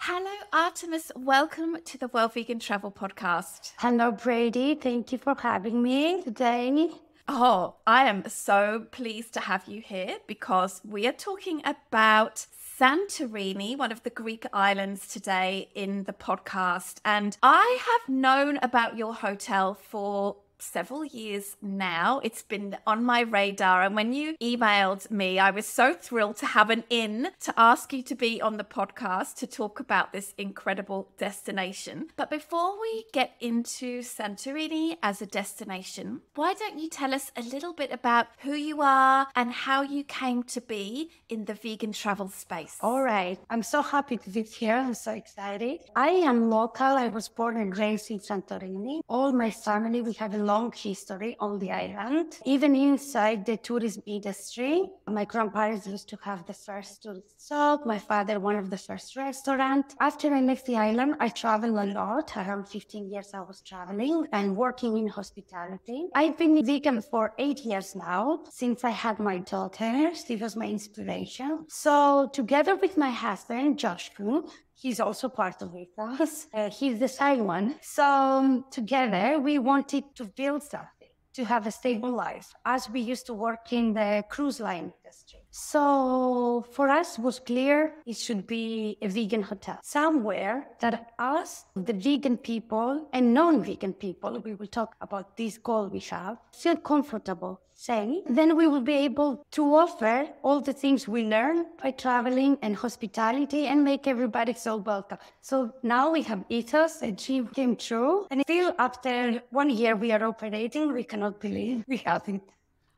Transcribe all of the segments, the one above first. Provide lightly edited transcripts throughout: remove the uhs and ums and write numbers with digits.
Hello, Artemis. Welcome to the Well Vegan Travel Podcast. Hello, Brady. Thank you for having me today. Oh, I am so pleased to have you here because we are talking about Santorini, one of the Greek islands, today in the podcast. And I have known about your hotel for several years now. It's been on my radar, and when you emailed me, I was so thrilled to have an in to ask you to be on the podcast to talk about this incredible destination. But before we get into Santorini as a destination, why don't you tell us a little bit about who you are and how you came to be in the vegan travel space? All right. I'm so happy to be here. I'm so excited. I am local. I was born and raised in Santorini. All my family, we have a long history on the island. Even inside the tourism industry, my grandparents used to have the first tourist shop, my father one of the first restaurants. After I left the island, I traveled a lot. Around 15 years I was traveling and working in hospitality. I've been vegan for 8 years now, since I had my daughter. She was my inspiration. So together with my husband, Joshua, he's also part of Ethos. He's the shy one. So together we wanted to build something, to have a stable life, as we used to work in the cruise line industry. So for us, it was clear it should be a vegan hotel, somewhere that us, the vegan people and non-vegan people, we will talk about this goal we have, feel comfortable saying. Then we will be able to offer all the things we learn by traveling and hospitality and make everybody so welcome. So now we have Ethos, a dream came true. And still after 1 year we are operating, we cannot believe we have it.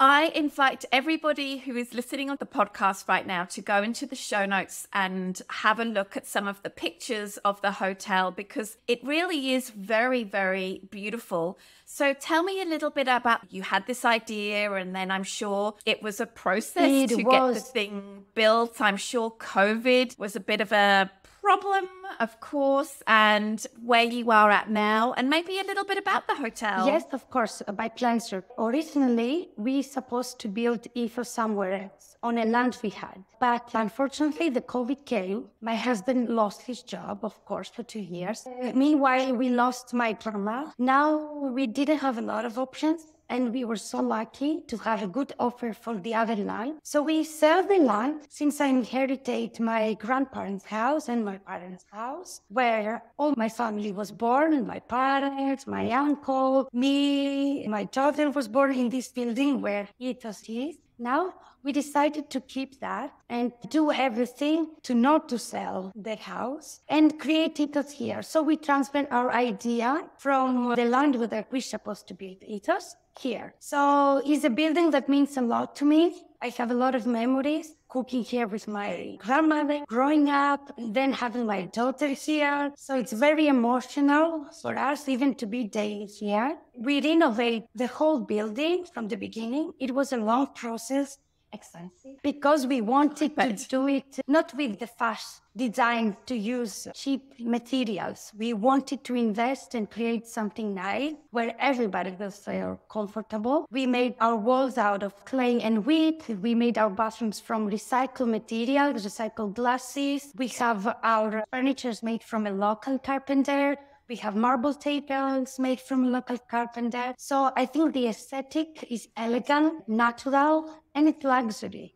I invite everybody who is listening on the podcast right now to go into the show notes and have a look at some of the pictures of the hotel, because it really is very, very beautiful. So tell me a little bit about, you had this idea and then I'm sure it was a process to get the thing built. I'm sure COVID was a bit of a problem, of course, and where you are at now, and maybe a little bit about the hotel. Yes, of course, by pleasure. Originally, we supposed to build Ethos somewhere else, on a land we had. But unfortunately, the COVID came. My husband lost his job, of course, for 2 years. Meanwhile, we lost my grandma. Now, we didn't have a lot of options. And we were so lucky to have a good offer for the other land. So we sold the land, since I inherited my grandparents' house and my parents' house, where all my family was born, and my parents, my uncle, me, my daughter was born in this building where Ethos is. Now we decided to keep that and do everything to not to sell the house and create Ethos here. So we transferred our idea from the land where we're supposed to build Ethos here. So it's a building that means a lot to me. I have a lot of memories cooking here with my grandmother, growing up, and then having my daughter here. So it's very emotional for us even to be daily here. We renovate the whole building from the beginning. It was a long process, expensive, because we wanted to do it not with the fast design to use cheap materials. We wanted to invest and create something nice where everybody will feel comfortable. We made our walls out of clay and wood. We made our bathrooms from recycled materials, recycled glasses. We have our furniture made from a local carpenter. We have marble tables made from a local carpenter. So I think the aesthetic is elegant, natural, and it's luxury.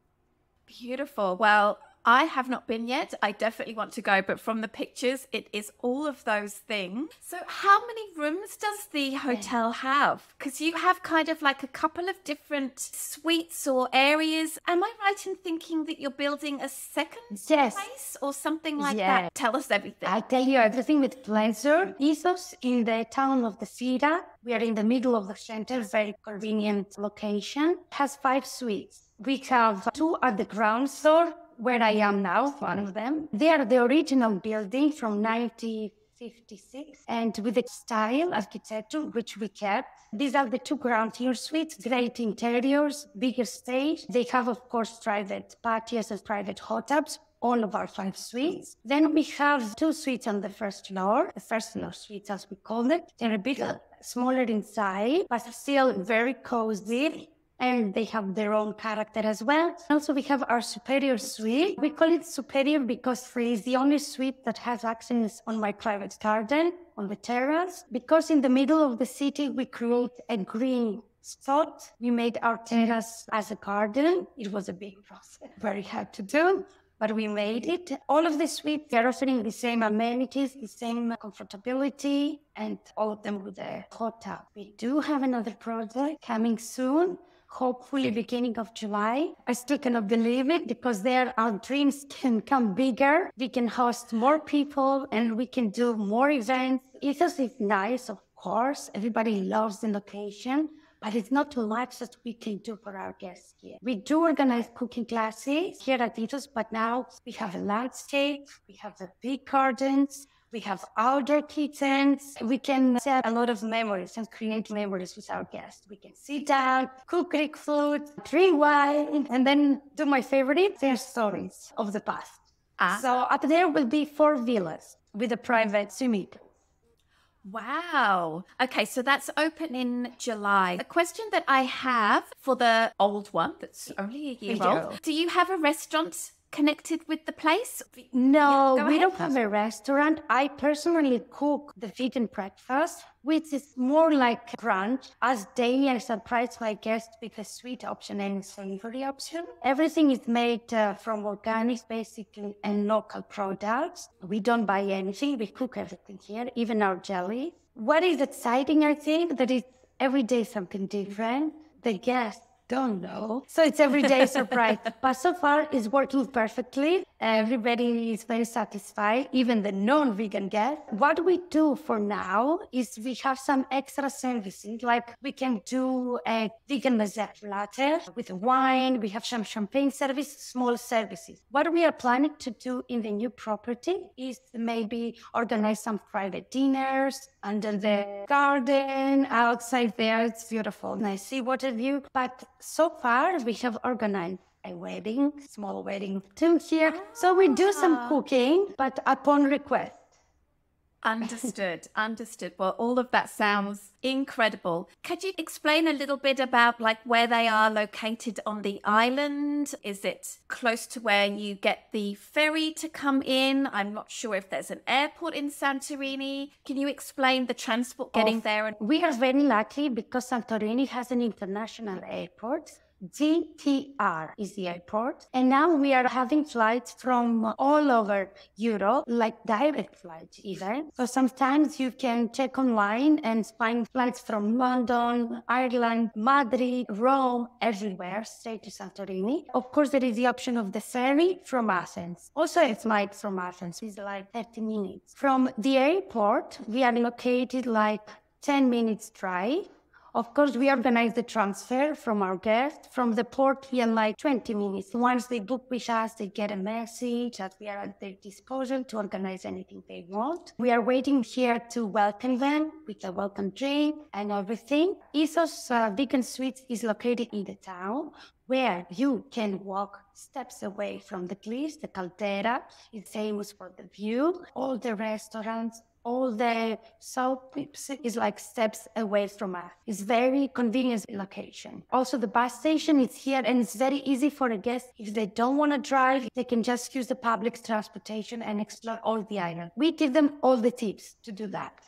Beautiful. Well, I have not been yet. I definitely want to go, but from the pictures, it is all of those things. So how many rooms does the hotel have? Because you have kind of like a couple of different suites or areas. Am I right in thinking that you're building a second place or something like that? Tell us everything. I'll tell you everything with pleasure. Ethos in the town of the Fira. We are in the middle of the center, very convenient location. Has 5 suites. We have 2 at the ground floor, where I am now, one of them. They are the original building from 1956 and with the style architecture, which we kept. These are the 2 ground floor suites, great interiors, bigger stage. They have, of course, private patios and private hot tubs, all of our 5 suites. Then we have 2 suites on the first floor, the first floor suites as we call it. They're a bit smaller inside, but still very cozy and they have their own character as well. Also, we have our superior suite. We call it superior because it's the only suite that has access on my private garden, on the terrace. Because in the middle of the city, we create a green spot. We made our terrace as a garden. It was a big process, very hard to do, but we made it. All of the suites are offering the same amenities, the same comfortability, and all of them with a hot tub. We do have another project coming soon, hopefully beginning of July. I still cannot believe it because there our dreams can come bigger. We can host more people and we can do more events. Ethos is nice, of course. Everybody loves the location, but it's not too much that we can do for our guests here. We do organize cooking classes here at Ethos, but now we have a landscape, we have the big gardens, we have outdoor kitchens. We can share a lot of memories and create memories with our guests. We can sit down, cook Greek food, drink wine, and then do my favorite, share stories of the past. So up there will be 4 villas with a private swimming pool. Wow. Okay, so that's open in July. A question that I have for the old one that's only a year old. Do you have a restaurant connected with the place? No, we don't have a restaurant. I personally cook the vegan breakfast, which is more like brunch. As daily, I surprise my guests with a sweet option and savory option. Everything is made from organics, basically, and local products. We don't buy anything. We cook everything here, even our jelly. What is exciting, I think, that is every day something different. The guests don't know. So it's everyday surprise. But so far it's working perfectly. Everybody is very satisfied, even the non-vegan guests. What we do for now is we have some extra services, like we can do a vegan dessert latte with wine. We have some champagne service, small services. What we are planning to do in the new property is maybe organize some private dinners under the garden, outside there. It's beautiful. Nice seawater view. But so far we have organized a wedding, small wedding too here. So we do some cooking, but upon request. Understood. Well, all of that sounds incredible. Could you explain a little bit about like where they are located on the island? Is it close to where you get the ferry to come in? I'm not sure if there's an airport in Santorini. Can you explain the transport getting there? We are very lucky because Santorini has an international airport. GTR is the airport. And now we are having flights from all over Europe, like direct flights even. So sometimes you can check online and find flights from London, Ireland, Madrid, Rome, everywhere, straight to Santorini. Of course, there is the option of the ferry from Athens. Also a flight from Athens is like 30 minutes. From the airport, we are located like 10 minutes drive. Of course, we organize the transfer from our guests. From the port, we are like 20 minutes. Once they book with us, they get a message that we are at their disposal to organize anything they want. We are waiting here to welcome them with a welcome drink and everything. Ethos Vegan Suites is located in the town where you can walk steps away from the cliffs. The caldera is famous for the view. All the restaurants, all the soup is like steps away from us. It's very convenient location. Also, the bus station is here and it's very easy for a guest. If they don't want to drive, they can just use the public transportation and explore all the island. We give them all the tips to do that.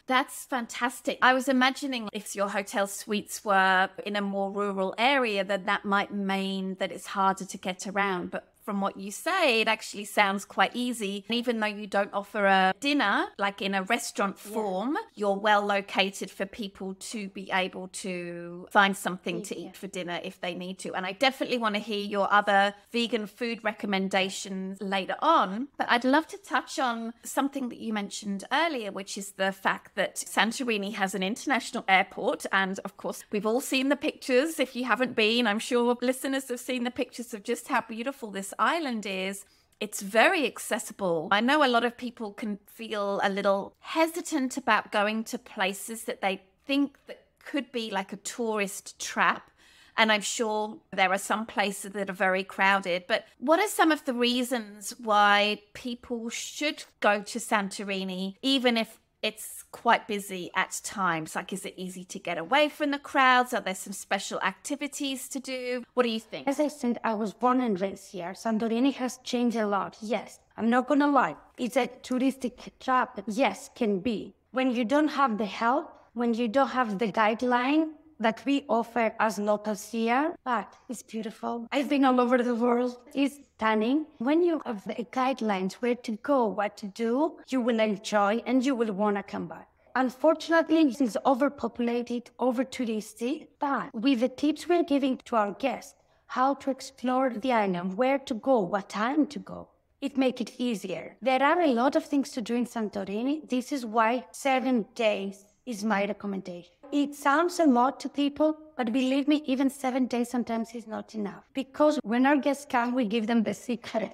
That's fantastic. I was imagining if your hotel suites were in a more rural area, then that might mean that it's harder to get around. But from what you say, it actually sounds quite easy. And even though you don't offer a dinner, like in a restaurant form, you're well located for people to be able to find something to eat for dinner if they need to. And I definitely want to hear your other vegan food recommendations later on. But I'd love to touch on something that you mentioned earlier, which is the fact that Santorini has an international airport. And of course, we've all seen the pictures. If you haven't been, I'm sure listeners have seen the pictures of just how beautiful this island is. It's very accessible. I know a lot of people can feel a little hesitant about going to places that they think that could be like a tourist trap. And I'm sure there are some places that are very crowded. But what are some of the reasons why people should go to Santorini, even if it's quite busy at times. Like, is it easy to get away from the crowds? Are there some special activities to do? What do you think? As I said, I was born and raised here. Santorini has changed a lot. Yes, I'm not gonna lie. It's a touristic trap. Yes, can be. When you don't have the help, when you don't have the guideline that we offer as locals here, but it's beautiful. I've been all over the world. It's stunning. When you have the guidelines where to go, what to do, you will enjoy and you will want to come back. Unfortunately, it is overpopulated, over-touristy, but with the tips we're giving to our guests, how to explore the island, where to go, what time to go, it makes it easier. There are a lot of things to do in Santorini. This is why 7 days is my recommendation. It sounds a lot to people, but believe me, even 7 days sometimes is not enough. Because when our guests come, we give them the secret.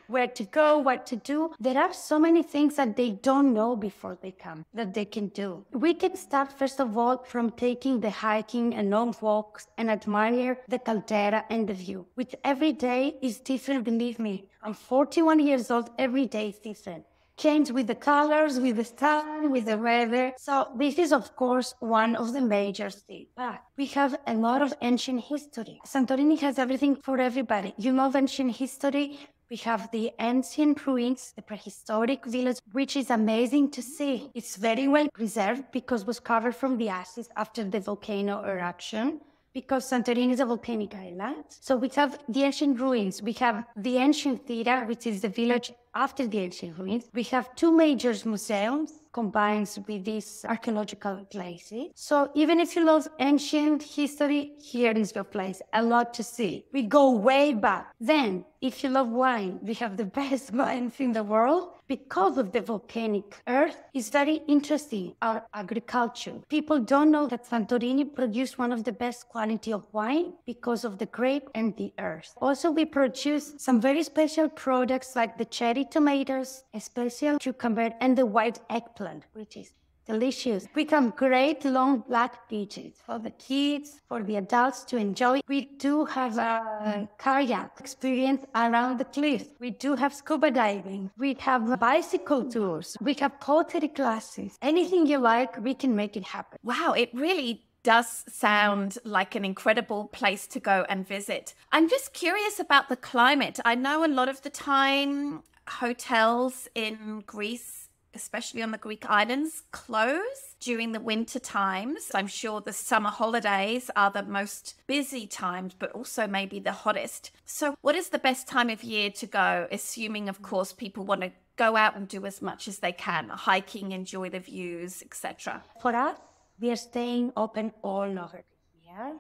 Where to go, what to do. There are so many things that they don't know before they come that they can do. We can start, first of all, from taking the hiking and long walks and admire the caldera and the view, which every day is different, believe me. I'm 41 years old, every day is different. Change with the colors, with the sun, with the weather. So this is, of course, one of the major things. But we have a lot of ancient history. Santorini has everything for everybody. You love ancient history? We have the ancient ruins, the prehistoric village, which is amazing to see. It's very well preserved because it was covered from the ashes after the volcano eruption. Because Santorini is a volcanic island. So we have the ancient ruins. We have the ancient theater, which is the village after the ancient ruins. We have 2 major museums combined with these archaeological places. So even if you love ancient history, here is your place. A lot to see. We go way back. Then, if you love wine, we have the best wines in the world. Because of the volcanic earth, it's very interesting, our agriculture. People don't know that Santorini produced one of the best quality of wine because of the grape and the earth. Also, we produce some very special products like the cherry tomatoes, a special cucumber, and the white eggplant, which is delicious. We have great long black beaches for the kids, for the adults to enjoy. We do have a kayak experience around the cliffs. We do have scuba diving. We have bicycle tours. We have pottery classes. Anything you like, we can make it happen. Wow, it really does sound like an incredible place to go and visit. I'm just curious about the climate. I know a lot of the time hotels in Greece, especially on the Greek islands, close during the winter times. I'm sure the summer holidays are the most busy times, but also maybe the hottest. So what is the best time of year to go, assuming, of course, people want to go out and do as much as they can, hiking, enjoy the views, etc.? For us, we are staying open all over the year.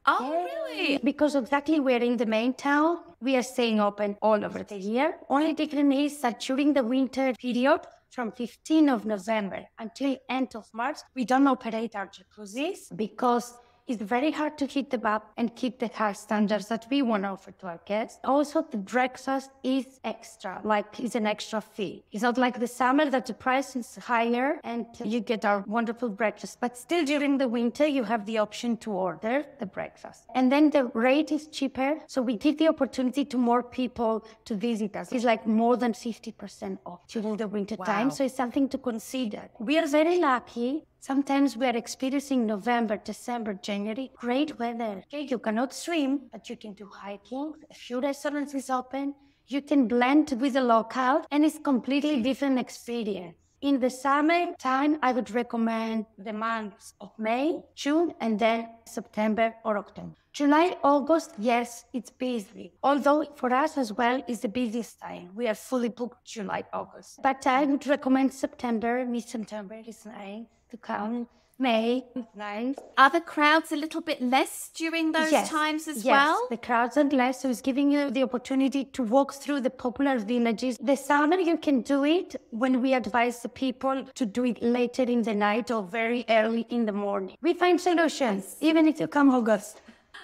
Oh, really? Because exactly we're in the main town, we are staying open all over the year. Only difference is that during the winter period, from 15th of November until end of March, we don't operate our jacuzzis because it's very hard to hit them up and keep the high standards that we want to offer to our guests. Also, the breakfast is extra, like it's an extra fee. It's not like the summer that the price is higher and you get our wonderful breakfast. But still during the winter, you have the option to order the breakfast. And then the rate is cheaper. So we give the opportunity to more people to visit us. It's like more than 50% off during the winter time. So it's something to consider. We are very lucky. Sometimes we are experiencing November, December, January, great weather. Okay, you cannot swim, but you can do hiking. A few restaurants is open. You can blend with the local, and it's completely different experience. In the summer time, I would recommend the months of May, June, and then September or October. July, August, yes, it's busy. Although for us as well, it's the busiest time. We are fully booked July, August. But I would recommend September, mid-September is nice to come. May is nice. Are the crowds a little bit less during those times as well? Yes, the crowds are less, so it's giving you the opportunity to walk through the popular villages. The summer, you can do it when we advise the people to do it later in the night or very early in the morning. We find solutions, even if you come August.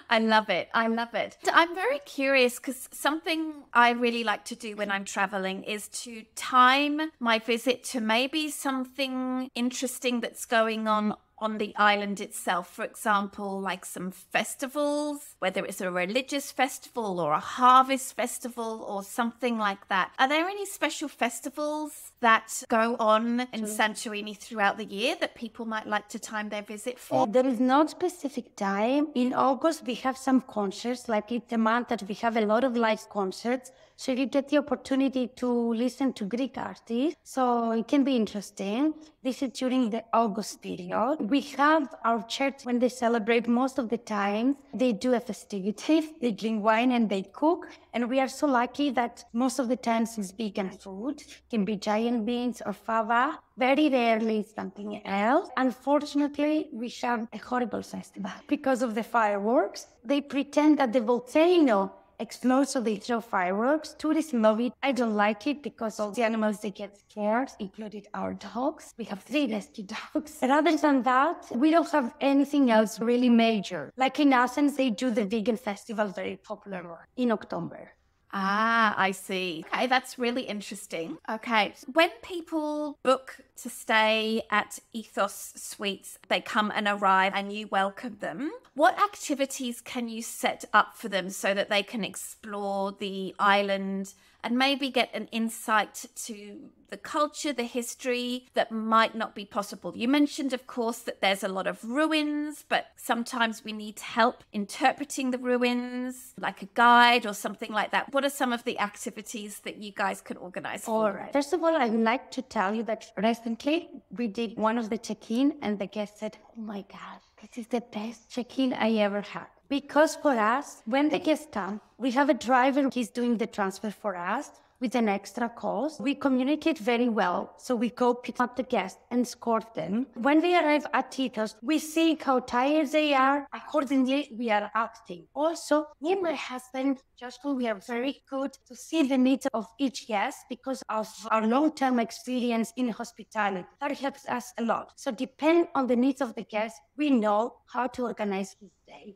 I love it. I love it. I'm very curious because something I really like to do when I'm traveling is to time my visit to maybe something interesting that's going on on the island itself? For example, like some festivals, whether it's a religious festival or a harvest festival or something like that. Are there any special festivals that go on in Santorini throughout the year that people might like to time their visit for? There is no specific time. In August, we have some concerts, like it's a month that we have a lot of live concerts. So you get the opportunity to listen to Greek artists. So it can be interesting. This is during the August period. We have our church when they celebrate most of the time. They do a festivity. They drink wine and they cook. And we are so lucky that most of the times it's vegan food. It can be giant beans or fava. Very rarely something else. Unfortunately, we have a horrible festival because of the fireworks. They pretend that the volcano explodes, so they throw fireworks. Tourists love it. I don't like it because all the animals, they get scared, including our dogs. We have 3 rescue dogs. But other than that, we don't have anything else really major. Like in Athens, they do the vegan festival, very popular in October. Ah, I see. Okay, that's really interesting. Okay, when people book to stay at Ethos Suites, they come and arrive and you welcome them. What activities can you set up for them so that they can explore the island and maybe get an insight to the culture, the history that might not be possible? You mentioned, of course, that there's a lot of ruins, but sometimes we need help interpreting the ruins, like a guide or something like that. What are some of the activities that you guys could organize for? All right. First of all, I would like to tell you that recently we did one of the check-in and the guest said, "Oh my God, this is the best check-in I ever had." Because for us, when the guests come, we have a driver, he's doing the transfer for us with an extra cost. We communicate very well. So we go pick up the guests and escort them. When they arrive at Ethos, we see how tired they are. Accordingly, we are acting. Also, me and my husband, Joshua, we are very good to see the needs of each guest because of our long-term experience in hospitality. That helps us a lot. So depending on the needs of the guest, we know how to organize his day.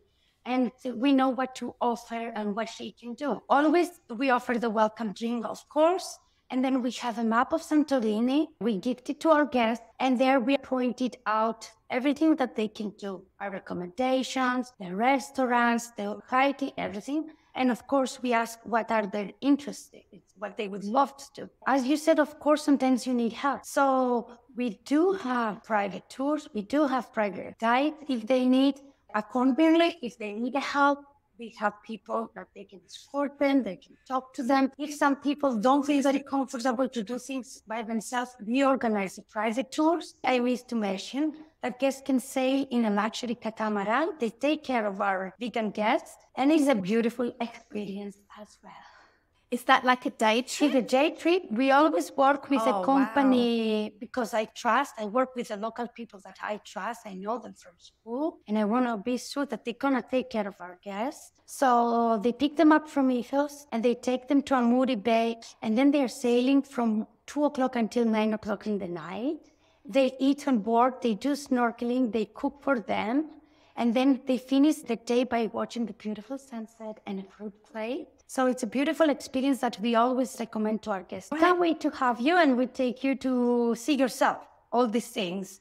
And we know what to offer and what he can do. Always, we offer the welcome drink, of course. And then we have a map of Santorini. We gift it to our guests. And there we pointed out everything that they can do. Our recommendations, the restaurants, the hiking, everything. And of course, we ask what are they interested in, what they would love to do. As you said, of course, sometimes you need help. So we do have private tours. We do have private guides if they need. Accordingly, if they need help, we have people that they can escort them, they can talk to them. If some people don't feel very comfortable to do things by themselves, we organize private tours. I wish to mention that guests can sail in a luxury catamaran. They take care of our vegan guests, and it's a beautiful experience as well. Is that like a day trip? It's a day trip. We always work with a company because I work with the local people that I trust. I know them from school. And I want to be sure that they're going to take care of our guests. So they pick them up from Ethos and they take them to Amuri Bay. And then they're sailing from 2 o'clock until 9 o'clock in the night. They eat on board. They do snorkeling. They cook for them. And then they finish the day by watching the beautiful sunset and a fruit plate. So it's a beautiful experience that we always recommend to our guests. We can't wait to have you, and we take you to see yourself all these things.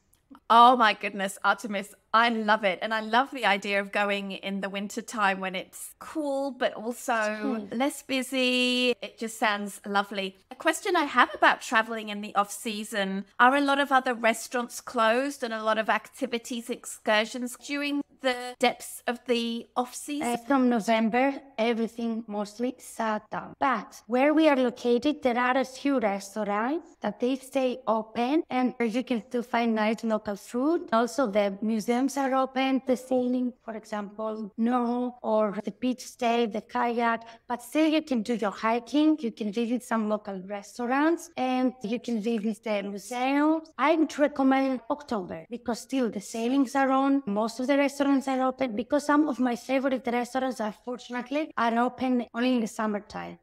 Oh my goodness, Artemis, I love it. And I love the idea of going in the winter time when it's cool, but also less busy. It just sounds lovely. A question I have about traveling in the off season, are a lot of other restaurants closed and a lot of activities, excursions during the depths of the off season? From November, everything mostly shut down. But where we are located, there are a few restaurants that they stay open and you can still find nice local food. Also, the museums are open. The sailing, for example, no, or the beach stay, the kayak. But still, you can do your hiking. You can visit some local restaurants and you can visit the museums. I would recommend October because still the sailings are on. Most of the restaurants are open because some of my favorite restaurants, unfortunately, are open only in the summertime.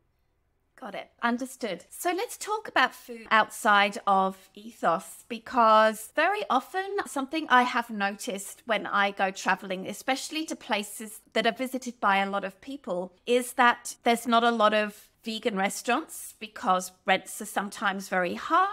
Got it. Understood. So let's talk about food outside of Ethos, because very often something I have noticed when I go traveling, especially to places that are visited by a lot of people, is that there's not a lot of vegan restaurants because rents are sometimes very high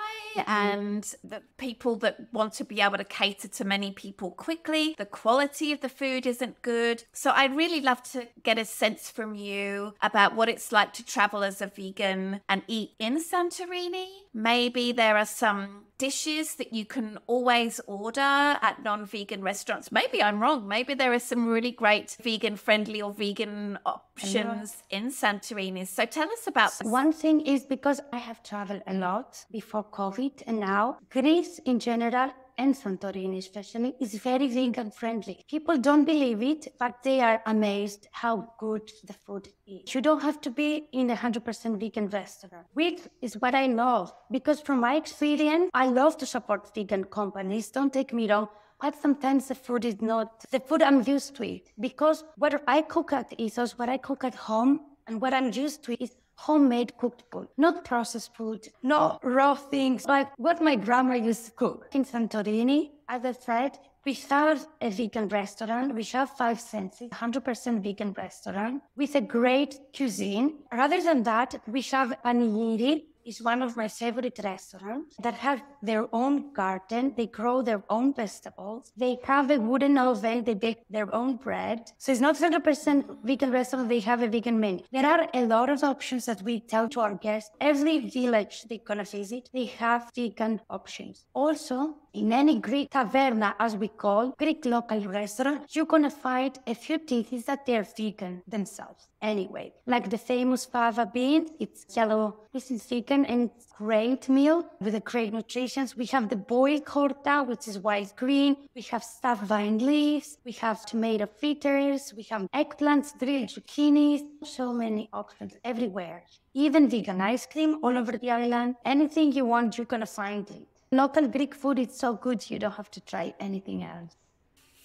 and the people that want to be able to cater to many people quickly, the quality of the food isn't good. So I'd really love to get a sense from you about what it's like to travel as a vegan and eat in Santorini. Maybe there are some dishes that you can always order at non-vegan restaurants. Maybe I'm wrong. Maybe there are some really great vegan-friendly or vegan options in Santorini. So tell us about this. One thing is because I have traveled a lot before COVID and now Greece in general and Santorini especially is very vegan friendly. People don't believe it, but they are amazed how good the food is. You don't have to be in a 100% vegan restaurant, which is what I love. Because from my experience, I love to support vegan companies. Don't take me wrong. But sometimes the food is not the food I'm used to it. Because what I cook at Ethos, what I cook at home, and what I'm used to is homemade cooked food, not processed food, not raw things, like what my grandma used to cook. In Santorini, as I said, we have a vegan restaurant. We have Five Senses, 100% vegan restaurant with a great cuisine. Rather than that, we have Anigiri. Is one of my favorite restaurants that have their own garden. They grow their own vegetables. They have a wooden oven. They bake their own bread. So it's not 100% vegan restaurant. They have a vegan menu. There are a lot of options that we tell to our guests. Every village they're going to visit, they have vegan options. Also, in any Greek taverna, as we call, Greek local restaurant, you're going to find a few dishes that they're vegan themselves. Anyway, like the famous fava bean, it's yellow. This is vegan and it's great meal with a great nutrition. We have the boiled horta, which is white green. We have stuffed vine leaves. We have tomato fritters. We have eggplants, grilled zucchinis. So many options everywhere. Even vegan ice cream all over the island. Anything you want, you're going to find it. Local Greek food is so good, you don't have to try anything else.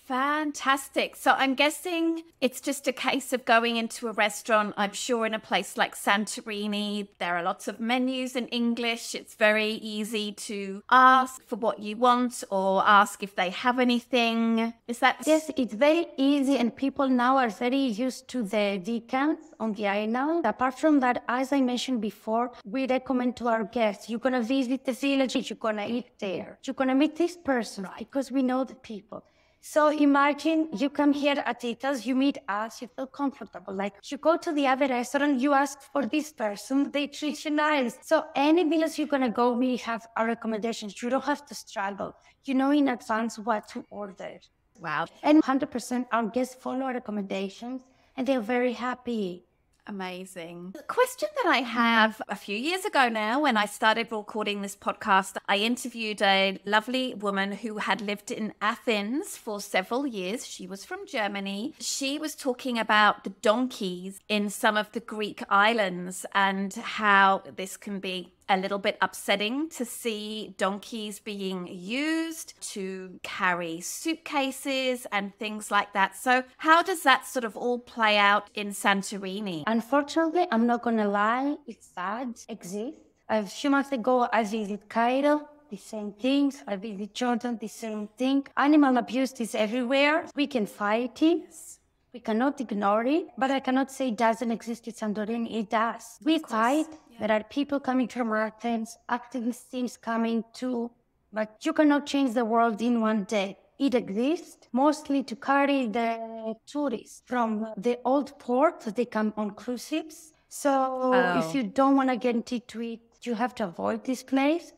Fantastic. So I'm guessing it's just a case of going into a restaurant. I'm sure in a place like Santorini, there are lots of menus in English. It's very easy to ask for what you want or ask if they have anything. Is that? Yes, it's very easy and people now are very used to the vegans on the island. Apart from that, as I mentioned before, we recommend to our guests, you're going to visit the village, you're going to eat there. You're going to meet this person because we know the people. So imagine you come here at Ethos, you meet us, you feel comfortable. Like you go to the other restaurant, you ask for this person, they treat you nice. So any village you're going to go, we have our recommendations. You don't have to struggle. You know in advance what to order. Wow. And 100% our guests follow our recommendations and they're very happy. Amazing. The question that I have a few years ago now, when I started recording this podcast, I interviewed a lovely woman who had lived in Athens for several years. She was from Germany. She was talking about the donkeys in some of the Greek islands and how this can be a little bit upsetting to see donkeys being used to carry suitcases and things like that. So how does that sort of all play out in Santorini? Unfortunately, I'm not going to lie, it's sad, exists. A few months ago, I visited Cairo, the same things. I visit Jordan, the same thing. Animal abuse is everywhere. We can fight it. We cannot ignore it, but I cannot say it doesn't exist in Santorini. It does. We fight. Yeah. There are people coming from Athens, activist teams coming too, but you cannot change the world in one day. It exists mostly to carry the tourists from the old port. They come on cruise ships. So if you don't want to get into it, you have to avoid this place.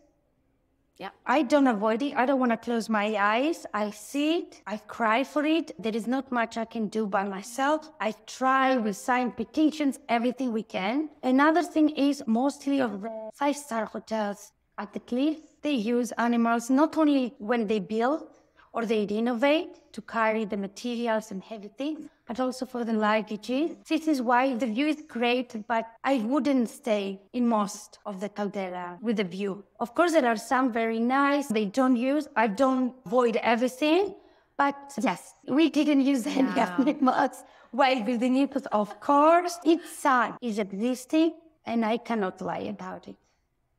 Yeah, I don't avoid it. I don't want to close my eyes. I see it. I cry for it. There is not much I can do by myself. I try, we sign petitions, everything we can. Another thing is mostly of the 5-star hotels at the cliff, they use animals not only when they build or they renovate to carry the materials and heavy things, but also for the luggages. This is why the view is great, but I wouldn't stay in most of the caldera with the view. Of course, there are some very nice, they don't use. I don't avoid everything, but yes, we didn't use any animals while building it. Of course, its sun is existing, and I cannot lie about it.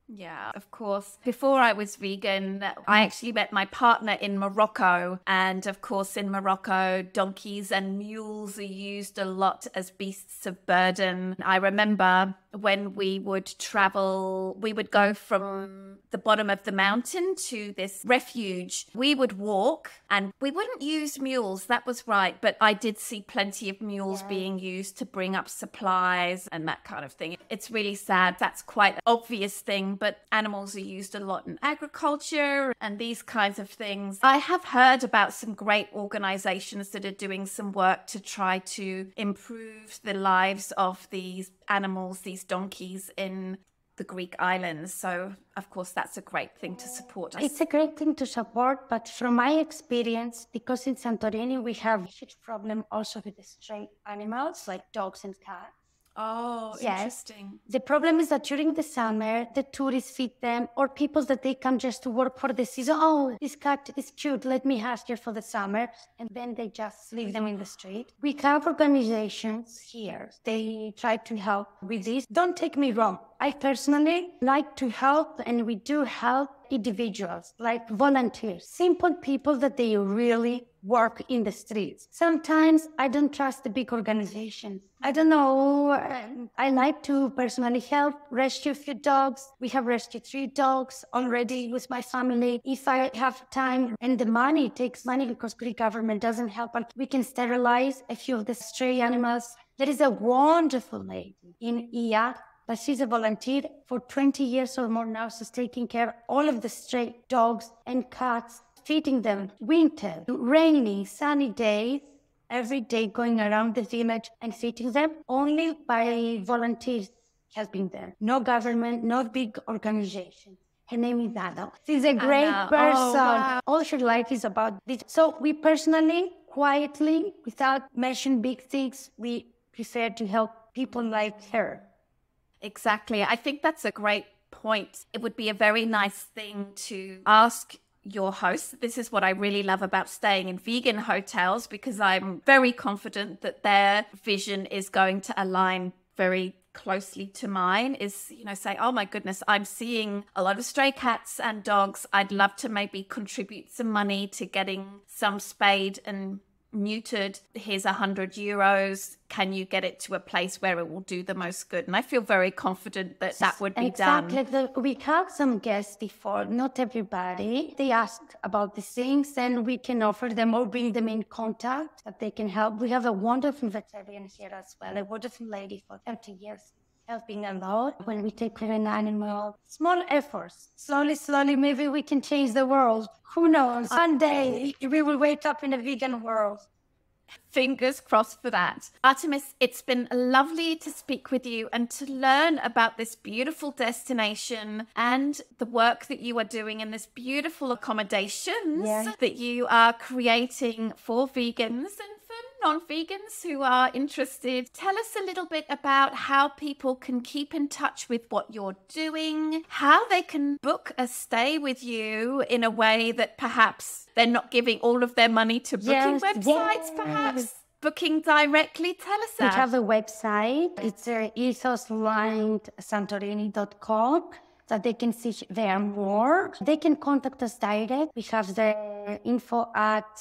Yeah, of course. Before I was vegan, I actually met my partner in Morocco. And of course, in Morocco, donkeys and mules are used a lot as beasts of burden. I remember when we would travel, we would go from the bottom of the mountain to this refuge. We would walk and we wouldn't use mules. That was right. But I did see plenty of mules being used to bring up supplies and that kind of thing. It's really sad. That's quite an obvious thing, but animals are used a lot in agriculture and these kinds of things. I have heard about some great organizations that are doing some work to try to improve the lives of these animals, these donkeys in the Greek islands. So, of course, that's a great thing to support. It's a great thing to support, but from my experience, because in Santorini, we have a huge problem also with the stray animals like dogs and cats. Oh, yes. Interesting. The problem is that during the summer, the tourists feed them, or people that they come just to work for the season. Oh, this cat is cute, let me have here for the summer. And then they just leave them in the street. We have organizations here. They try to help with this. Don't take me wrong. I personally like to help, and we do help individuals, like volunteers, simple people that they really work in the streets. Sometimes I don't trust the big organizations. I don't know. I like to personally help rescue a few dogs. We have rescued 3 dogs already with my family. If I have time and the money, it takes money because Greek government doesn't help, and we can sterilize a few of the stray animals. There is a wonderful lady in Ia, but she's a volunteer for 20 years or more now. She's taking care of all of the stray dogs and cats, feeding them winter, rainy, sunny days, every day going around the village and feeding them. Only by volunteers has been there. No government, no big organization. Her name is Ada. She's a great person. Oh, wow. All her life is about this. So we personally, quietly, without mentioning big things, we prefer to help people like her. Exactly. I think that's a great point. It would be a very nice thing to ask your host. This is what I really love about staying in vegan hotels, because I'm very confident that their vision is going to align very closely to mine, is, say, oh my goodness, I'm seeing a lot of stray cats and dogs. I'd love to maybe contribute some money to getting some spayed and neutered. Here's €100. Can you get it to a place where it will do the most good? And I feel very confident that that would be done. Exactly. We have some guests before, not everybody. They ask about these things, and we can offer them or bring them in contact that they can help. We have a wonderful veterinarian here as well, a wonderful lady for 30 years. Helping a lot when we take care of an animal. Small efforts. Slowly, maybe we can change the world. Who knows? One day we will wake up in a vegan world. Fingers crossed for that. Artemis, it's been lovely to speak with you and to learn about this beautiful destination and the work that you are doing in this beautiful accommodations that you are creating for vegans and for non-vegans who are interested. Tell us a little bit about how people can keep in touch with what you're doing, how they can book a stay with you in a way that perhaps they're not giving all of their money to booking websites, perhaps booking directly. Tell us that. We have a website. It's ethoslinesantorini.com. that they can see there more. They can contact us direct. We have the info at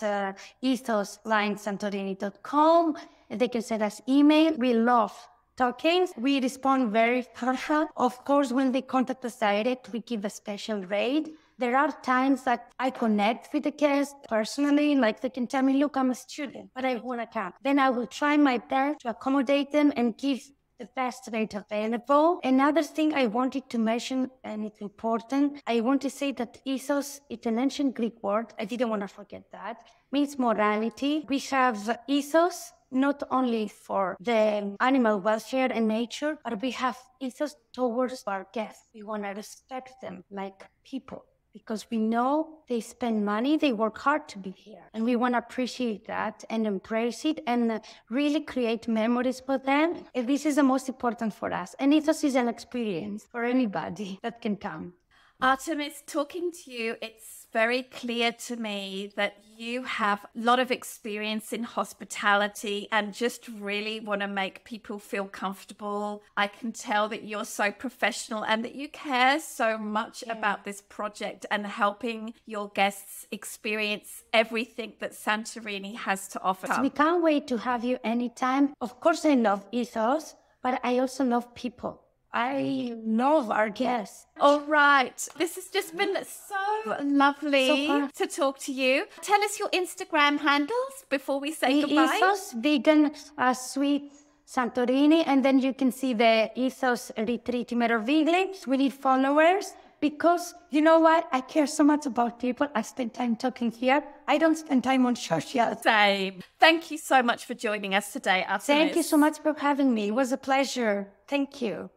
ethoslinesantorini.com. They can send us email. We love talking. We respond very fast. Of course, when they contact us direct, we give a special rate. There are times that I connect with the guest personally, like they can tell me, look, I'm a student, but I want to come. Then I will try my best to accommodate them and give the best rate available. Another thing I wanted to mention, and it's important, I want to say that ethos, it's an ancient Greek word, I didn't want to forget that, means morality. We have ethos not only for the animal welfare and nature, but we have ethos towards our guests. We want to respect them like people, because we know they spend money, they work hard to be here. And we want to appreciate that and embrace it and really create memories for them. And this is the most important for us. And ethos is an experience for anybody that can come. Artemis, talking to you, it's very clear to me that you have a lot of experience in hospitality and just really want to make people feel comfortable. I can tell that you're so professional and that you care so much about this project and helping your guests experience everything that Santorini has to offer. We can't wait to have you anytime. Of course, I love ethos, but I also love people. I love our guests. All right. This has just been so lovely to talk to you. Tell us your Instagram handles before we say goodbye. Ethos Vegan Suites Santorini, and then you can see the Ethos Retreat Imerovigli. We need followers because, you know what? I care so much about people. I spend time talking here. I don't spend time on social. Same. Thank you so much for joining us today, Artemis. Thank you so much for having me. It was a pleasure. Thank you.